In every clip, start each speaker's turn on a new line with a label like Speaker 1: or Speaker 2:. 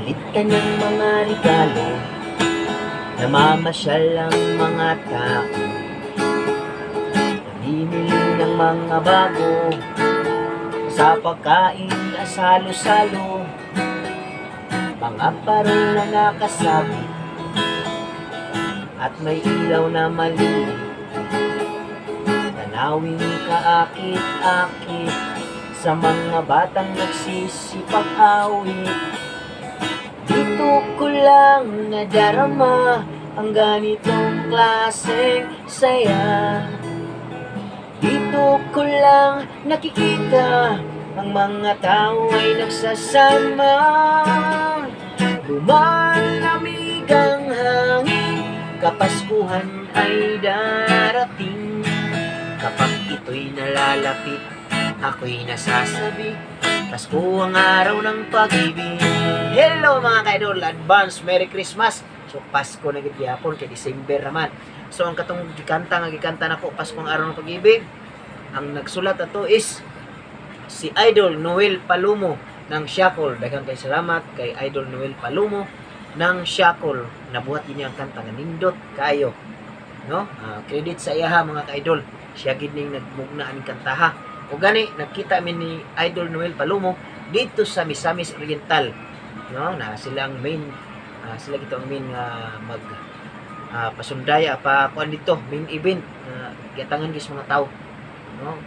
Speaker 1: Palit ka ng mga regalo, namamasyal ang mga tao, namimili ng mga bago, sa pagkain asalo-salo, mga parol na nakasabit, at may ilaw na maliit, tanawing kaakit-akit, sa mga batang nagsisipag-awit. Dito ko lang nadarama ang ganitong klaseng saya. Dito ko lang nakikita ang mga tao ay nagsasama. Lumalamig ang hangin, kapaskuhan ay darating. Kapag ito'y nalalapit, ako'y nasasabi, Pasko ang araw ng pag-ibig. Hello mga ka-idol, advance Merry Christmas. So Pasko na gihapon kay December naman. So ang katong gikanta nako Pasko ang araw ng pag-ibig. Ang nagsulat ato is si Idol Noel Palumo ng Shackle. Daghang kay salamat kay Idol Noel Palumo ng Shackle. Nabuhat niya ang kanta nga nindot kayo. No? Credit sa iya ha mga ka-idol. Siya gid ning nagmugna ang kantaha. O gani nagkita mi ni Idol Noel Palumo dito sa Misamis Oriental. No, na sila ang main sila gito ang main mag pasundaya pa kuan dito, main event giatangan gis mga tao. No?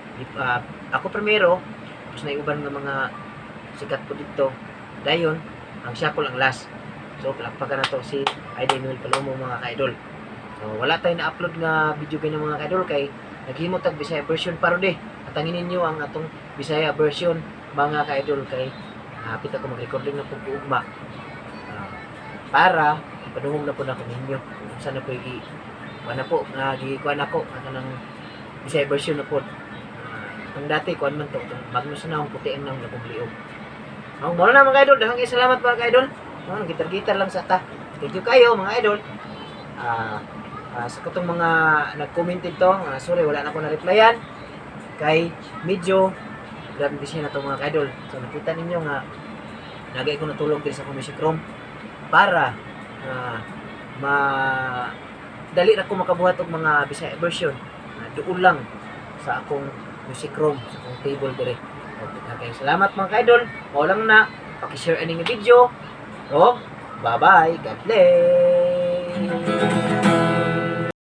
Speaker 1: Ako primero, tapos na iuban nga mga sikat po dito. Dayon ang Shackle ang last. So palakpakan na to si Idol Noel Palumo mga ka-idol. So wala tayong na-upload nga video kay mga ka-idol kay naghimo tag Bisaya version parody. Atangin ninyo ang atong Bisaya version mga ka-idol kay hapit ako mag-recording na po ugma para ipadungog na po na ko ninyo kung saan na po wala po gikuan ako ng Bisaya version na po. Ang dati kuan man to bagno sa naong putiin nang napubliog. Mao na mga idol, daghang salamat mga ka-idol. Gitar-gitar lang sa ta. Thank you kayo mga idol. Sa katong mga nag-comment dito, sorry wala na ako na-replyan kay medyo grabe siya na itong mga ka-idol. So nakita ninyo nga nagay ko natulog din sa Music Room para dali na ko makabuhat og mga Bisaya version doon lang sa akong Music Room, sa akong table dire. Okay, salamat mga ka-idol. Mao lang na paki-share ani nga video. Oh, bye-bye. God bless.